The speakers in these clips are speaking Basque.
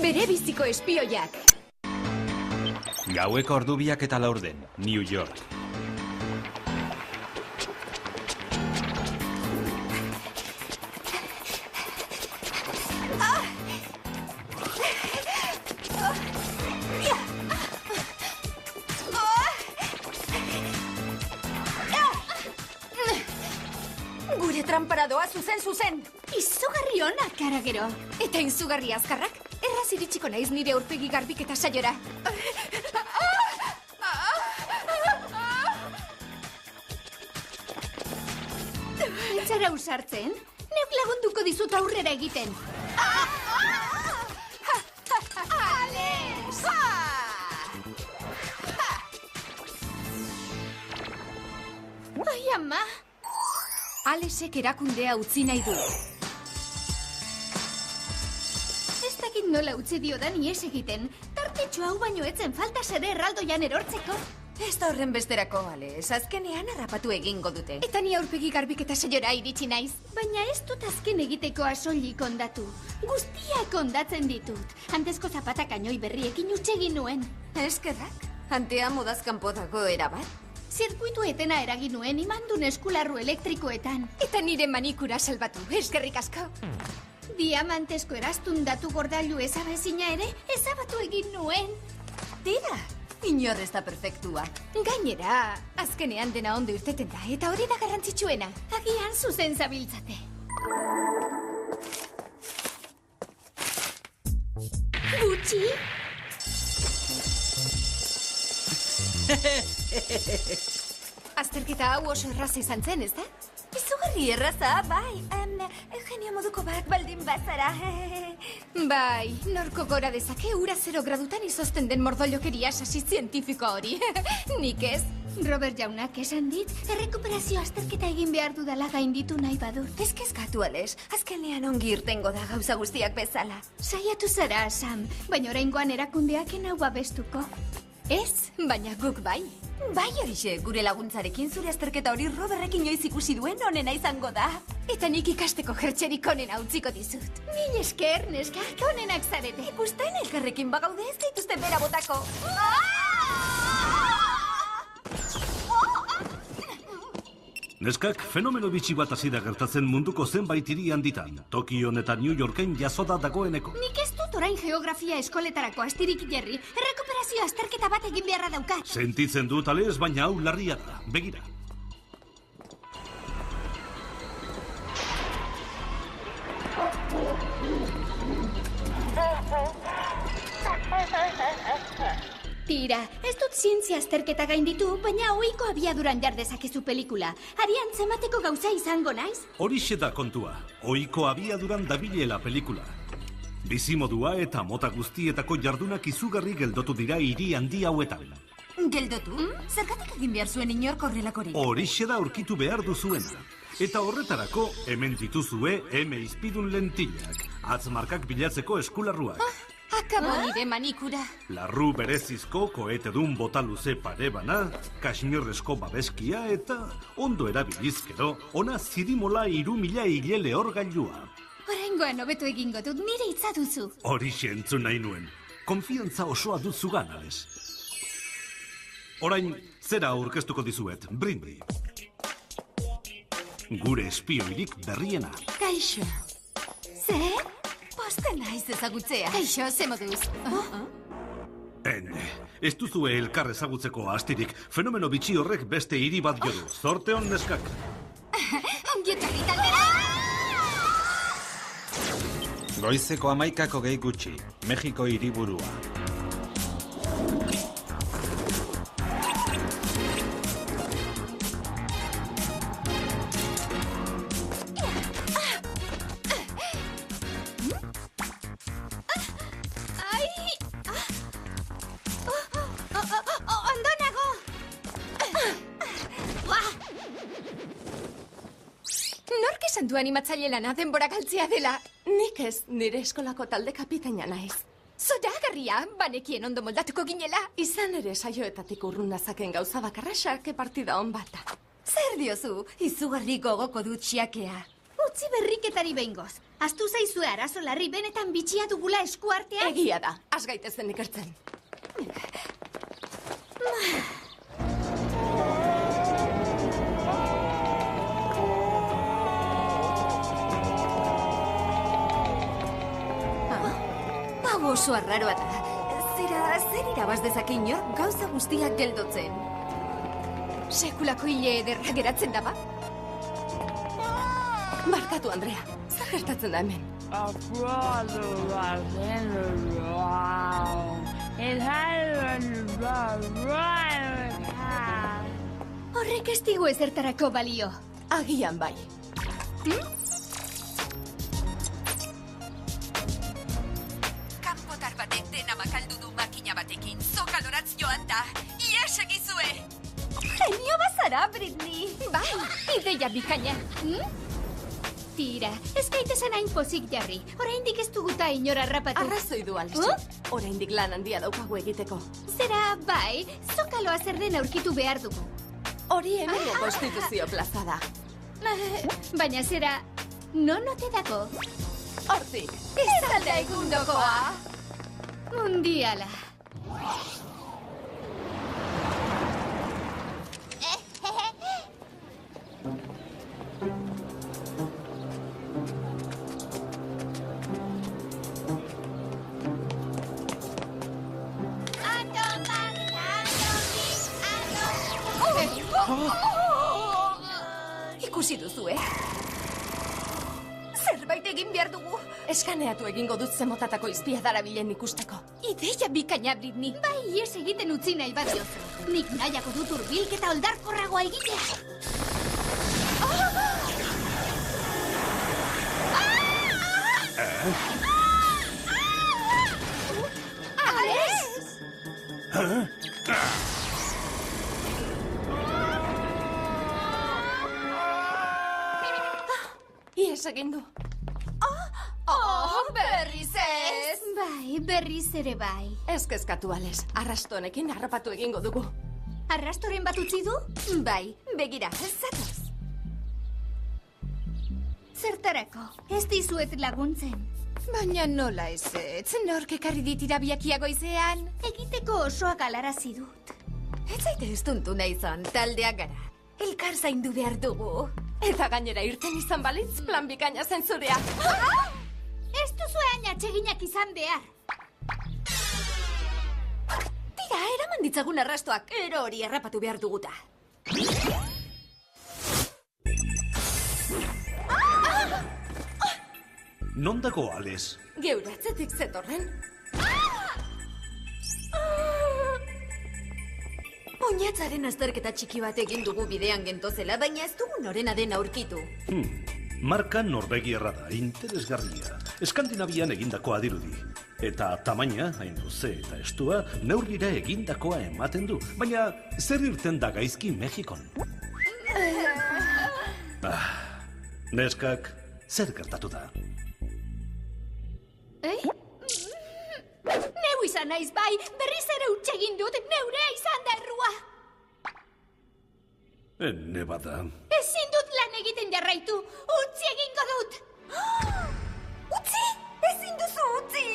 Bere biziko espioiak. Gaueko ordu 2:04, New York. Gure tramparadoa zuzen. Izugarri onak, gara gero. Eta izugarri azkarrak, erraz iritsiko naiz nire aurpegi garbiketa saiora. Entzara usartzen, neuk lagunduko dizut aurrera egiten. Alex! Ai, ama! Alexek erakundea utzi nahi du. Ez dakit nola utzi diodan ies egiten. Tartetxo hau baino etzen falta sede erraldoian erortzeko. Ez da horren besterako, Alex. Azkenean harrapatu egingo dute. Eta ni aurpegi garbiketa saiora iritsi naiz. Baina ez dut azken egiteko soilik ondatu. Guztiak ondatzen ditut. Antezko zapatak añoi berriekin utxegin nuen. Eskerrak? Antea modazkanpo dago erabat? Zirkuitu etena eragin nuen imandun eskularru elektrikoetan. Eta nire manikura salbatu, eskerrik asko. Diamantezko erastun datu gordailu ezabezina ere, ezabatu egin nuen. Tira, inor ez da perfektua. Gainera, azkenean dena ondo irteten da, eta hori da garrantzitsuena. Agian zuzen zabiltzate. Gutxi? Azterketa hau oso erraza izan zen, ez da? Izugarri erraza, bai. Genio moduko bat baldin bazara. Bai, norko gora dezake ura 0 gradutan izozten den mordolokeria sasi zientifiko hori. Nik ez. Robert jaunak esan dit, errekuperazio azterketa egin behar dudala gainditu nahi badut. Ez kezkatu, Alex. Azkenean ongi irtengo da gauza guztiak bezala. Saiatu zara, Sam, baina oraingoan erakundeak enau babestuko. Ez, baina guk bai. Bai horixe, gure laguntzarekin zure azterketa hori Roberrekin inoiz ikusi duen onena izango da. Eta nik ikasteko jertxerik onena utziko dizut. Mil esker, neskak, onenak zarete. Ikusten elkarrekin bagaude ez gaituzte bera botako. Neskak, fenomeno bitxi bat hasi da gertatzen munduko zenbait hiri handitan. Tokion eta New Yorken jazoda dagoeneko. Nik ez dut orain geografia eskoletarako astirik jarri. Errekuperazio azterketa bat egin beharra daukat. Sentitzen dut, Alex, baina hau larria da. Begira. Tira, ez dut zientzia azterketa gainditu, baina ohiko abiaduran jar dezakezu pelikula. Arian zemateko gauza izango naiz? Horixe da kontua. Ohiko abiaduran dabilela pelikula. Bizimodua eta mota guztietako jardunak izugarri geldotu dira hiri handi hauetan. Geldotu? Zergatik egin behar zuen inork horrelakorik? Horixe da aurkitu behar duzuena. Eta horretarako, hemen dituzue M izpidun lentillak. Atzmarkak bilatzeko eskularruak. Akabo nire manikura. Larru berezizko koetedun bota luze parebana, kasmirrezko babeskia eta ondo erabilizkero, ona zirimola 3000 hile lehorgailua. Oraingoan hobeto egingo dut, nire hitza duzu. Horixe entzun nahi nuen. Konfiantza osoa dut zugan, Alex. Orain, zera aurkeztuko dizuet, Brindy. Gure espioirik berriena. Kaixo. Zer? Posten naiz ezagutzea. Kaixo, ze moduz? Ez duzue elkar ezagutzeko astirik, fenomeno bitxi horrek beste hiri bat jo du. Zorte hon, neskak. Ongietorri taldera! Goizeko 11:00 gutxi, Mexiko hiriburua. Du animatzaile lana denbora galtzea dela. Nik ez, nire eskolako talde kapitaina naiz. Zoragarria, banekien ondo moldatuko ginela. Izan ere saioetatik urrun nazaken gauza bakarra xake partida hon bat da. Zer diozu, izugarri gogoko dut xiakea. Utzi berriketari behingoz. Astu zaizue arazo larri benetan bitxia dugula eskuartean. Egia da, has gaitezen ikertzen. Hau oso arraroa da. Zer irabaz dezake inor gauza guztiak geldotzen? Sekulako hile ederra geratzen da ba? Barkatu, Andrea. Zer gertatzen da hemen? Horrek ez digu ezertarako balio. Agian bai. Kanpotar batek dena makaldu du makina batekin. Zokaloratz joan da. Ies egizue! Genio bazara, Britney! Bai, ideia bikaina. Tira, ez gaitezen hain pozik jarri. Oraindik ez duguta inora harrapatu. Arrazoi du, Alexi. Oraindik lan handia daukagu egiteko. Zera, bai, zokaloa zer den aurkitu behar dugu. Hori hemengo konstituzio plaza da. Baina zera, non ote dago? Hortik, ez alda egundokoa! Mundiala. Ikusi duzu, Zerbait egin behar dugu. Eskaneatu egingo dut zemotatako izpia darabilen ikusteko. Ideia bikaina, Britney. Bai, ies egiten utzi nahi badiozu. Nik nahiako dut hurbilketa oldarkorragoa egitea. Alex! Ies egin du. Berriz ez! Bai, berriz ere bai. Ez kezkatu, Alex. Arrasto honekin harrapatu egingo dugu. Arrastoren bat utzi du? Bai, begira, ez zatoz. Zertarako, ez dizuet laguntzen. Baina nola ezetz, nork ekarri dit irabiakia goizean? Egiteko osoak alarazi dut. Ez zaite ez tuntu nahi izan, taldeak gara. Elkar zaindu behar dugu. Eta gainera irten izan balitz, plan bikaina zen zurea. Ez duzu hain atseginak izan behar. Tira, eraman ditzagun arrastoak, ero hori errapatu behar duguta. Non dago, Alex? Geuratzetik zetorren. Oinatzaren azterketa txiki bat egin dugu bidean gentozela, baina ez dugu norena den aurkitu. Marka norbegiarra da, interesgarria. Eskandinavian egindakoa dirudi. Eta tamaina, hain luze eta estua, neurrira egindakoa ematen du. Baina zer irten da gaizki Mexikon? Neskak, zer gertatu da? Neu izan naiz bai, berriz ere utxegin dut, neurea izan da errua. Ene bada. Ezin dut lan egiten jarraitu, utzi egingo dut. Utzi! Ezin duzu utzi!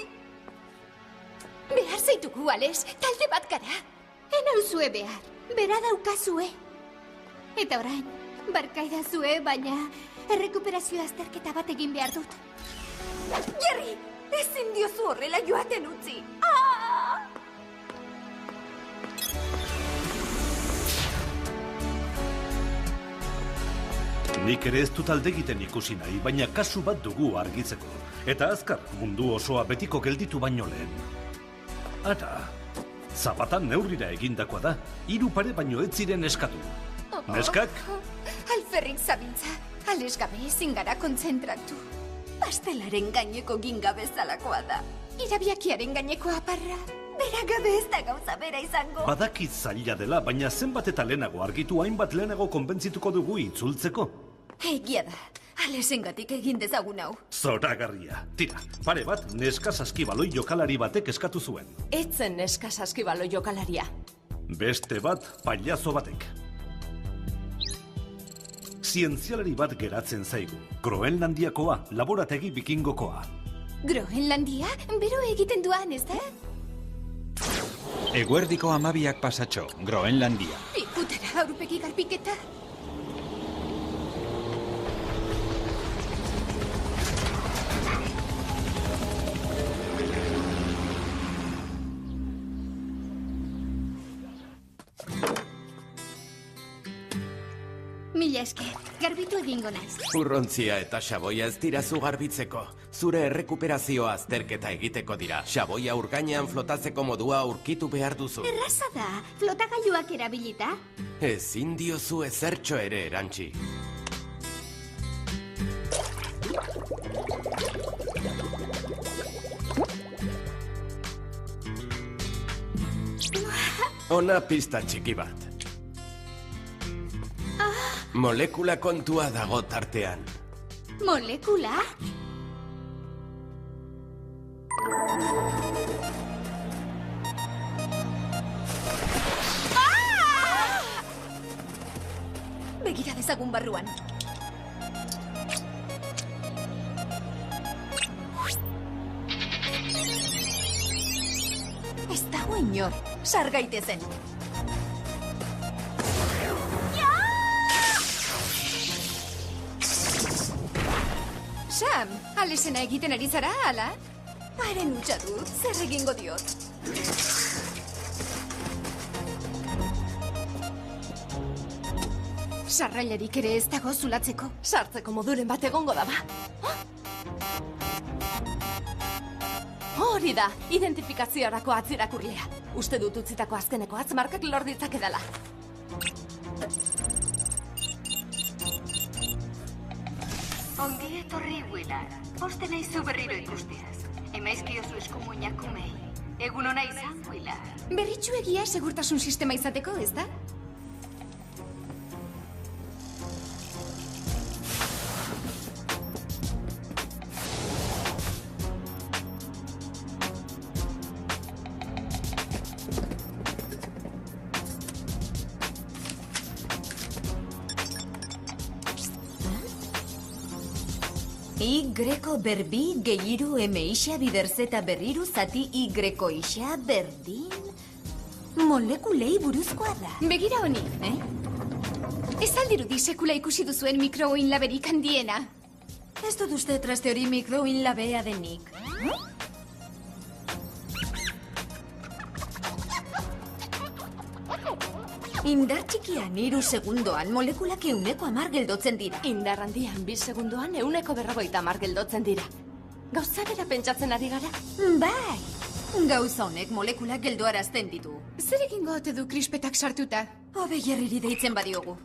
Behar zaitugu, Alex, talde bat gara. Enauzue behar, bera daukazue. Eta orain, barkaidazue, baina errekuperazio azterketa bat egin behar dut. Jerry! Ezin diozu horrela joaten utzi! Nik ere ez dut alde egiten ikusi nahi, baina kasu bat dugu argitzeko. Eta azkar, mundu osoa betiko gelditu baino lehen. Ara, zapatan neurrira egindakoa da, 3 pare baino ez ziren eskatu. Neskak? Alferrik zabiltza, Alex gabe ezin gara kontzentratu. Pastelaren gaineko ginga bezalakoa da. Irabiakiaren gaineko aparra. Bera gabe ez da gauza bera izango. Badakit zaila dela, baina zenbat eta lehenago argitu hainbat lehenago konbentzituko dugu itzultzeko. Egia da, Alexengatik egin dezagun hau. Zoragarria. Tira, pare bat neska saskibaloi jokalari batek eskatu zuen. Etzen neska saskibaloi jokalaria. Beste bat pailazo batek. zientzialari bat geratzen zaigu. Groenlandiakoa, laborategi bikingokoa. Groenlandia? Bero egiten duan, ez da? Eguerdiko 12 pasatxo, Groenlandia. Pikutara, aurpegi garpiketa. Mila esker, garbitu egingo naiz. Urrontzia eta xaboia ez dira zu garbitzeko. Zure errekuperazioa azterketa egiteko dira. Xaboia urgainean flotatzeko modua aurkitu behar duzu. Erraza da, flotagailuak erabilita. Ezin diozu ezertxo ere erantzi. Ona pista txiki bat. Molekula kontua dago tartean. Molekula? Begira dezagun barruan. Ez dago inor, sar gaitezen. Sam, alesena egiten ari zara, ala? Haren utxa dut, zer egingo diot. Sarrailarik ere ez dago zulatzeko. Sartzeko moduren bat egongo da ba. Hori da, identifikaziorako atzirakurlea. Uste dut utzitako azkeneko atzmarkak lor ditzakedala. Ongi etorri, Willard. Poste naizu berriro ikusteaz. Emaizkiozu eskumuinak umei. Egun ona izan, Willard. Berritxuegia segurtasun sistema izateko, ez da? Y berbi gehiru emeixa biderzeta berriru zati Y ixa berdin... Molekulei buruzkoa da. Begira honi, Ez aldirudi sekula ikusi duzuen mikroin laberik handiena. Ez dut uste traste hori mikroin labea denik. Indar txikian 3 segundoan molekulak 110 geldotzen dira. Indar handian 2 segundoan 150 geldotzen dira. Gauza bera pentsatzen ari gara? Bai, gauza honek molekulak geldoarazten ditu. Zer egingo ote du krispetak sartuta? Hobe Jerriri deitzen badiogu.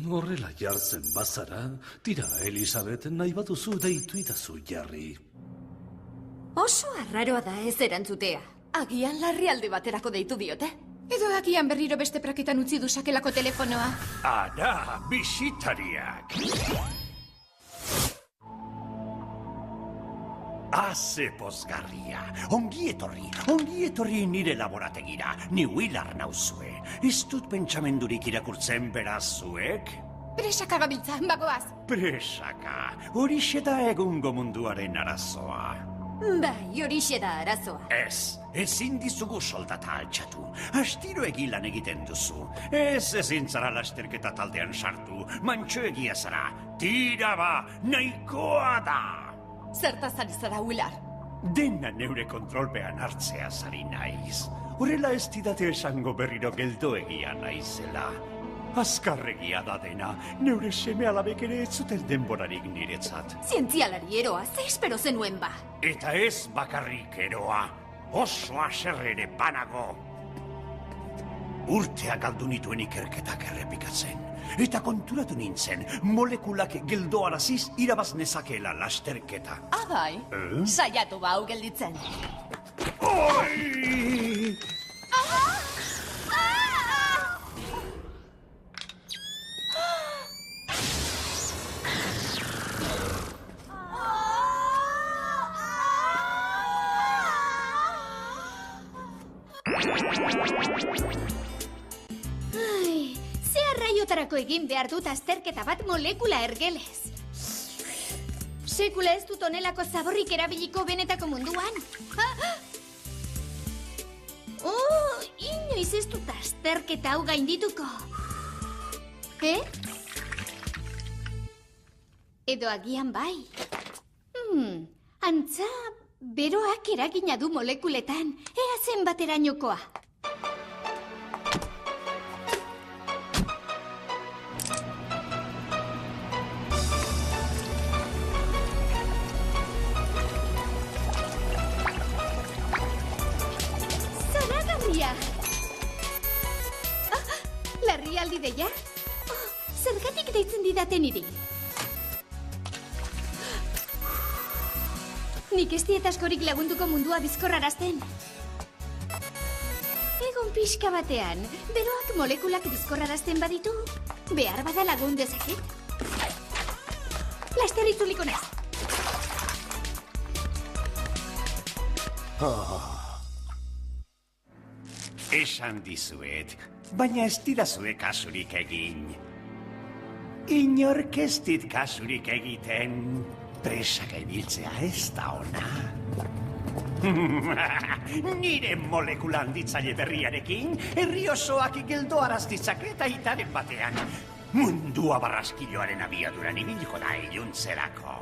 Horrela jartzen bazara, tira, Elizabeth, nahi baduzu deitu idazu jarri. Oso arraroa da ez erantzutea. Agian larrialdi baterako deitu diote. Edo agian berriro beste praketan utzi du sakelako telefonoa. Ara, bisitariak! Aze pozgarria. Ongi etorri nire laborategira. Ni Willard nauzue. Ez dut pentsamendurik irakurtzen beraz zuek? Presaka gabiltza, bagoaz. Presaka, horixe da egungo munduaren arazoa. Bai, horixe da arazoa. Ezin dizugu soldata altxatu. Astiro egilan egiten duzu. Ezin zara lasterketa taldean sartu. Mantxo egia zara. Tira ba, nahikoa da! Zertaz ari zara, Willard? Dena neure kontrolpean hartzea zari naiz. Horrela ez didate esango berriro geldoegia naizela. Azkarregia da dena, neure seme alabek ere ez zuten denborarik niretzat. Zientzialari eroa, ze espero zenuen ba? Eta ez bakarrik eroa, oso aserrere banago. Urteak galdu nituen ikerketak errepikatzen. Eta konturatu nintzen, molekulak geldoaraziz irabaz nezakeela lasterketa. Bai, saiatu ba hau gelditzen. Oi! laboratoriotarako egin behar dut azterketa bat molekula ergelez. Sekula ez dut onelako zaborrik erabiliko benetako munduan. Inoiz ez dut azterketa hau gaindituko. Edo agian bai. Antza, beroak eragina du molekuletan. Ea zenbaterainokoa. Zoragarria! Larrialdi deia? Zergatik deitzen didate niri? Nik ez diet askorik lagunduko mundua bizkorrarazten. Egon pixka batean, beroak molekulak bizkorrarazten baditu, behar bada lagun dezaket. Laster itzuliko naiz. Esan dizuet, baina ez didazue kasurik egin. Inork ez dit kasurik egiten. Presak ibiltzea ez da ona. Nire molekula handitzaile berriarekin, herri osoak geldoaraz ditzaketa itaren batean. Mundua barraskiloaren abiaduran ibiliko da iluntzerako.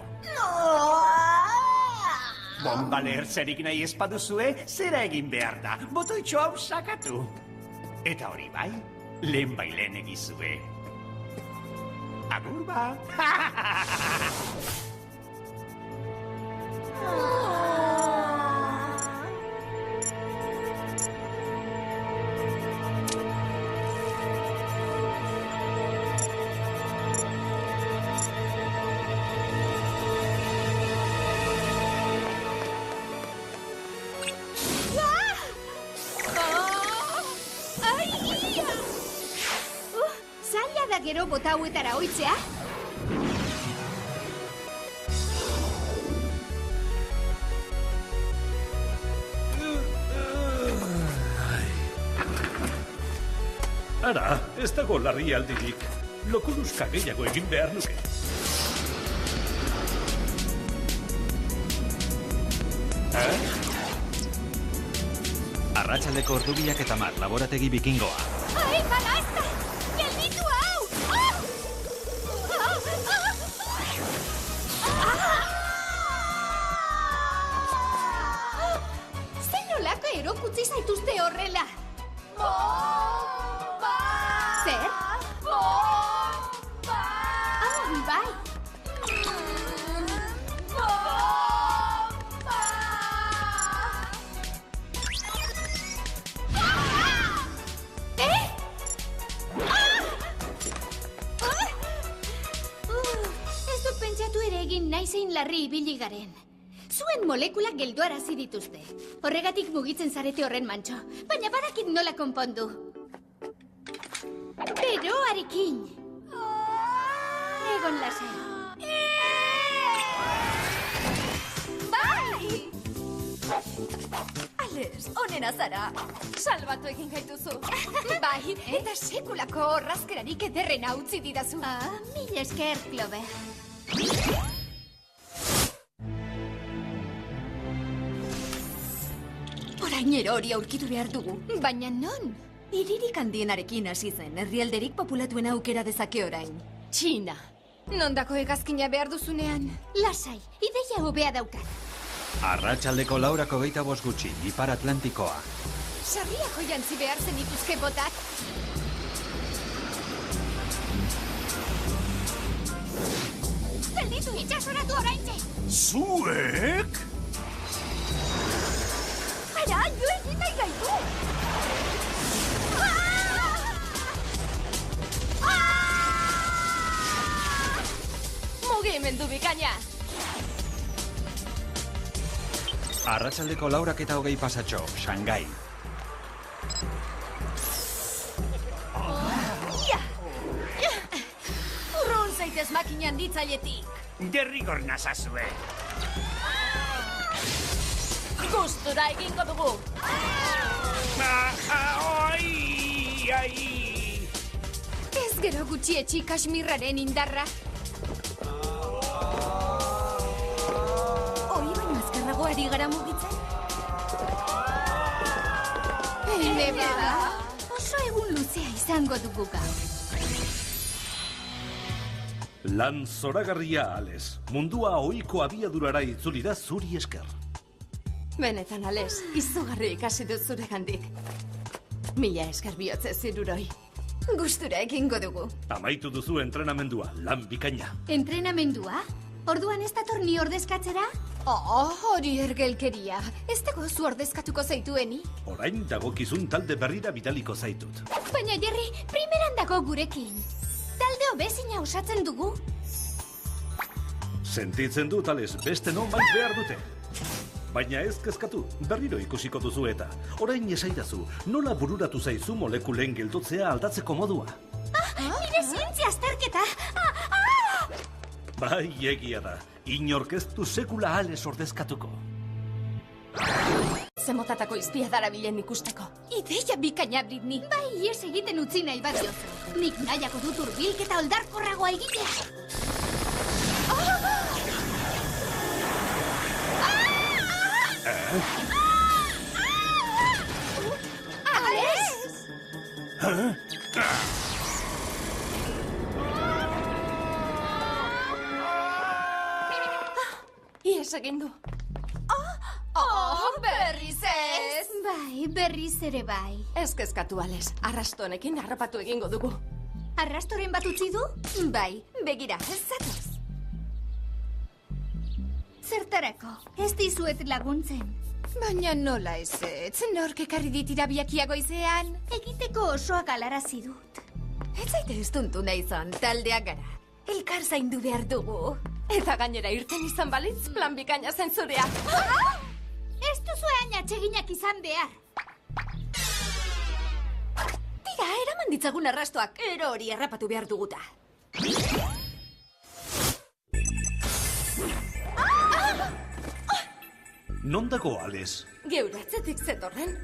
Bomba lehertzerik nahi espaduzue, zera egin behar da, botoitxo hau sakatu. Eta hori bai, lehen bailen egizue. Agur ba! Zaila da gero bota hauetara oitzea? Ara, ez dago larrialdirik. Lokuruska gehiago egin behar nuke. Arratsaldeko ordubiak eta mar, laborategi bikingoa. Ai, balazta! Gelditu hau! Zer nolako erokutzi zaituzte horrela? Zer? Bomba! Bai. Bomba! Ez dut pentsatu ere egin naizein larri ibili garen. Zuen molekulak geldoarazi dituzte. Horregatik mugitzen zarete horren mantxo. Baina badakit nola konpondu. Beroarekin. Egon lasai. Bai! Ales, onena zara. Salbatu egin gaituzu. Bai, eta sekulako horrazkerarik ederrena utzi didazu. Mil esker, Clover. Orainero hori aurkitu behar dugu. Baina non? Hiririk handienarekin hasi zen, herrialderik populatuena aukera dezake orain. Txina. Nondako hegazkina behar duzunean? Lasai, ideia hobea daukat. Arratsaldeko 4:25 gutxi, Ipar Atlantikoa. Sarriako jantzi behar zen dituzke botak. Gelditu itxasoratu oraintxe! Zuek? Ara, jo egin nahi gaitu! Mugimendu bikaina! Arratsaldeko 4:20 pasatxo, Shanghai. Urrun zaitez makina handitzailetik! Derrigor nazazue. Gustura egingo dugu! Ai! Ez gero gutxietxi Kashmirraren indarra. Hoi baino azkarrago ari gara mugitzen? Neba, oso egun luzea izango dugu gaur. Lan zoragarria, Ales. Mundua ohiko abiadurara itzuli da zuri esker. Benetan, Ales, izugarri ikasi dut zuregandik. Mila esker bihotze ziruroi. Gustura egingo dugu. Amaitu duzu entrenamendua, lan bikaina. Entrenamendua? Orduan ez dator ni ordezkatzera? Oh, hori ergelkeria. Ez dago zu ordezkatuko zaitueni? Orain dagokizun talde berrira bidaliko zaitut. Baina, Jerry, primeran dago gurekin. Talde hobezina osatzen dugu. Sentitzen dut, Ales, beste nonbait behar dute. Baina ez kezkatu, berriro ikusiko duzu eta. Orain esaidazu, nola bururatu zaizu molekulen geldotzea aldatzeko modua? Nire zientzia azterketa! Bai, egia da. Inork ez du sekula Ales ordezkatuko. Zemotatako izpia darabilen ikusteko. Ideia bikaina, Britney. Bai, ies egiten utzi nahi badiozu. Nik nahiako dut hurbilketa oldarkorragoa egitea. Ales! Ies egin du. Berriz ez! Bai, berriz ere bai. Ez kezkatu, Ales. Arrasto honekin harrapatu egingo dugu. Arrastoren bat utzi du? Bai, begira, ez zatoz. Zertarako, ez dizuet laguntzen. Baina nola ezetz, nork ekarri ditira biakia goizean? Egiteko osoak alarazi dut. Ez zaite ez tuntu nahi izan, taldeak gara. Elkar zaindu behar dugu. Eta gainera irten izan balitz, plan bikaina zen zurea. Ez duzu hain atseginak izan behar. Tira, eraman ditzagun arrastoak, ero hori harrapatu behar duguta. Non dago, Ales? Geure atzetik zetorren.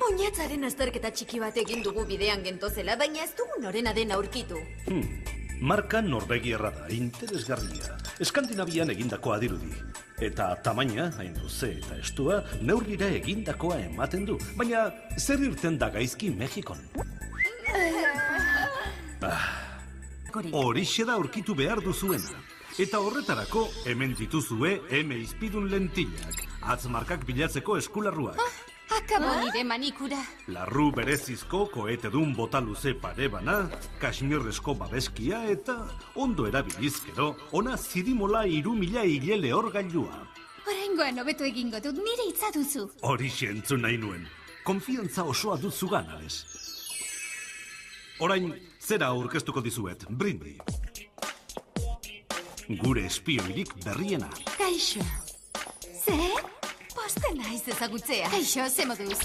Oinatzaren azterketa txiki bat egin dugu bidean gentozela, baina ez dugu norena den aurkitu. Marka Norvegierra da, interesgarria. Eskandinavian egindakoa dirudi. Eta tamaina, hain luze eta estua, neurrira egindakoa ematen du. Baina zer irten da gaizki Mexikon? Horixe da aurkitu behar duzuena. Eta horretarako hemen dituzue izpidun lentillak. Atzmarkak bilatzeko eskularruak. Akabo nire manikura. Larru berezizko koetedun bota luze parebana, kasmirrezko babeskia eta ondo erabilizkero, ona zirimola 3000 hile lehorgailua. Oraingoan hobeto egingo dut, nire hitza duzu. Horixe entzun nahi nuen. Konfiantza osoa dut zugan, Ales. Orain, zera aurkeztuko dizuet, Brindy. Gure espioirik berriena. Kaixo. Zer? Posten naiz ezagutzea. Kaixo, ze moduz.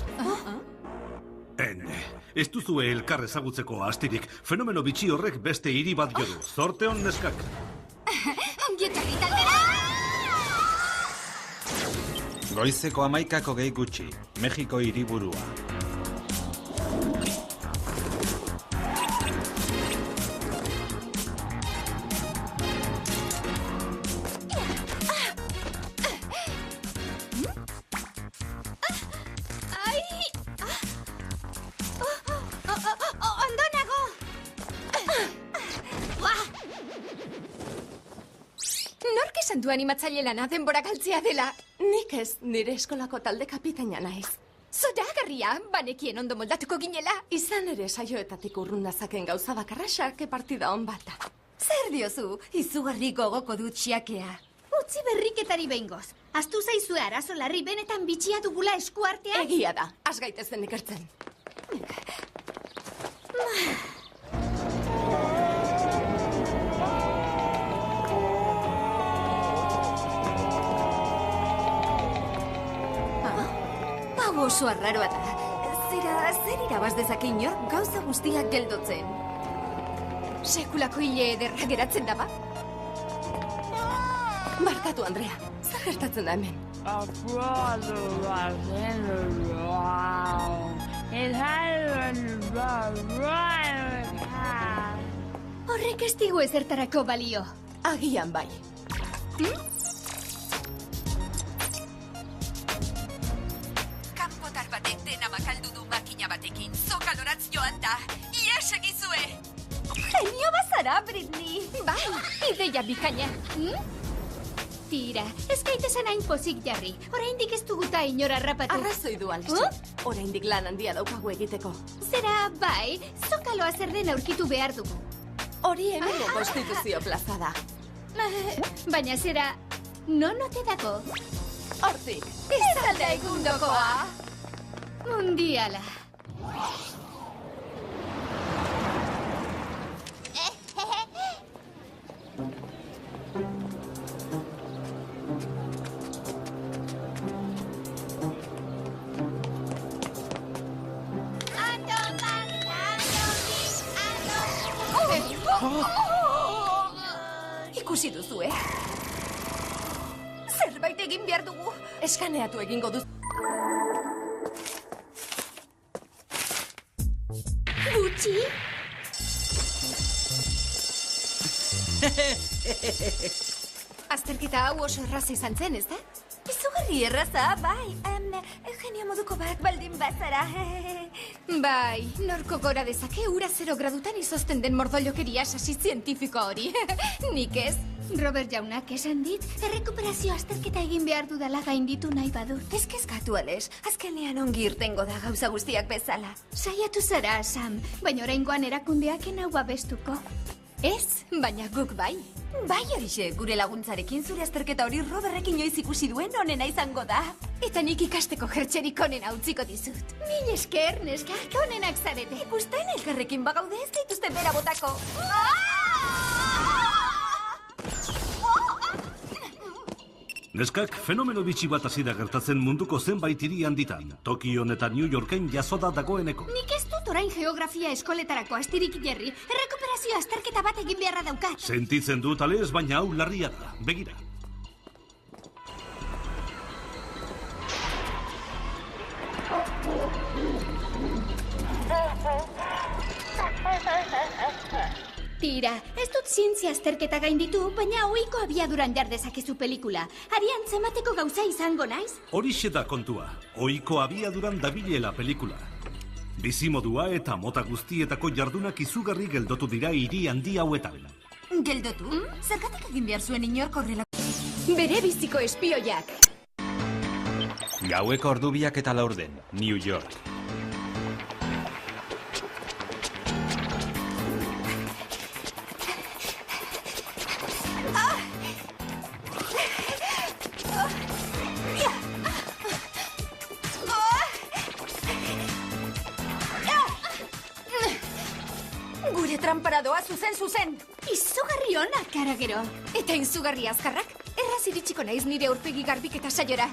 Ene, ez duzue elkar ezagutzeko astirik. Fenomeno bitxi horrek beste hiri bat jo du. Zorte hon neskak. Ongietorri taldera! Goizeko 11:00 gutxi, Mexiko hiriburua. Du animatzaile lana denbora galtzea dela. Nik ez, nire eskolako talde kapitaina naiz. Zoragarria, banekien ondo moldatuko ginela. Izan ere saioetatik urrun nazaken gauza bakarra xake partida hon bata. Zer diozu, izugarri gogoko dut xiakea. Utzi berriketari behingoz. Aztu zaizue arazo larri benetan bitxia dugula eskuartean? Egia da, has gaitezen ikertzen. Oso arraroa da. Zer irabaz dezake inor gauza guztiak geldotzen? Sekulako hile ederra geratzen daba? Barkatu, Andrea. Zer gertatzen da hemen? Horrek ez digu ezertarako balio. Agian bai. Kanpotar batek dena makaldu du makina batekin. Zokaloratz joan da. Ies egizue! Genio bazara, Britney. Bai, ideia bikaina. Tira, ez gaitezen hain pozik jarri. Oraindik ez duguta inora rapatu. Arrazoi du, Alexi. Oraindik lan handia daukagu egiteko. Zera, bai, zokaloa zer den aurkitu behar dugu. Hori hemengo konstituzio plaza da. Baina zera, non ote dago? Hortik. Ez alda egundokoa. Mundiala. Ikusi duzu, Zerbait egin behar dugu. Eskaneatu egingo duzu. Gutxi? Azterketa hau oso erraza izan zen, ez da? Izugarri erraza, bai. Eugenio moduko bat baldin bazara. Bai, norko gora dezake ura 0 gradutan izozten den mordollokeria sasi zientifiko hori. Nik ez? Robert jaunak esan dit, errekuperazio azterketa egin behar dudala gainditu nahi badut. Ez kezkatu, Alex. Azkenean ongi irtengo da gauza guztiak bezala. Saiatu zara, Sam, baina oraingoan erakundeak enau babestuko. Ez, baina guk bai. Bai horixe, gure laguntzarekin zure azterketa hori Robertekin inoiz ikusi duen onena izango da. Eta nik ikasteko jertxerik onena utziko dizut. Mil esker, neskak onenak zarete. Ikusten elkarrekin bagaude ez gaituzte bera botako. Neskak, fenomeno bitxi bat hasi da gertatzen munduko zenbait hiri handitan. Tokion eta New Yorken jazoda dagoeneko. Nik ez dut orain geografia eskoletarako astirik jarri. Errekuperazio azterketa bat egin beharra daukat. Sentitzen dut, Alex, baina hau larria da. Begira. Tira, ez dut zientzia azterketa gainditu, baina ohiko abiaduran jar dezakezu pelikula. Arian zemateko gauza izango naiz? Horixe da kontua. Ohiko abiaduran dabilela pelikula. Bizimodua eta mota guztietako jardunak izugarri geldotu dira hiri handi hauetan. Geldotu? Zergatik egin behar zuen inork horrela? Bere biziko espioiak. Gaueko ordubiak eta laurden, New York. Gure tramparadoa zuzen. Izugarri onak, karagero. Eta izugarri azkarrak? Erraz iritsiko naiz nire aurpegi garbiketa saiora.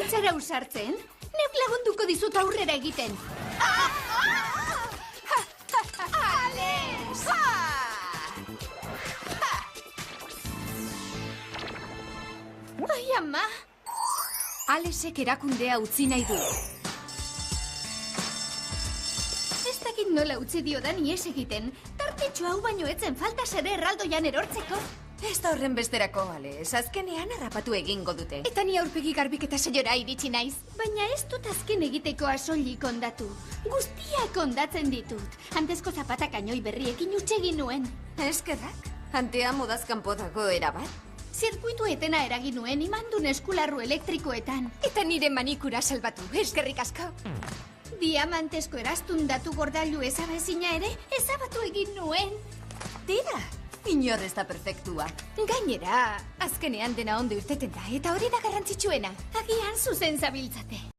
Etzara usartzen? Neuk lagunduko dizut aurrera egiten. Alex! Ai, ama! Alexek erakundea utzi nahi du. Ez dakit nola utzi diodan ies egiten. Tartetxo hau baino etzen falta zere erraldoian erortzeko. Ez da horren besterako, Alex. Azkenean harrapatu egingo dute. Eta ni aurpegi garbiketa saiora iritsi naiz. Baina ez dut azken egiteko asoilik ondatu. Guztiak ondatzen ditut. Antezko zapatak añoi berriekin utxegin nuen. Eskerrak? Antea modazkanpo dago erabat? Zirkuitu etena eragin nuen imandun eskularru elektrikoetan. Eta nire manikura salbatu, eskerrik asko. Diamantezko eraztun datu gordailu ezabezina ere, ezabatu egin nuen. Tira, inor ez da perfektua. Gainera, azkenean dena ondo irteten da, eta hori da garrantzitsuena. Agian zuzen zabiltzate.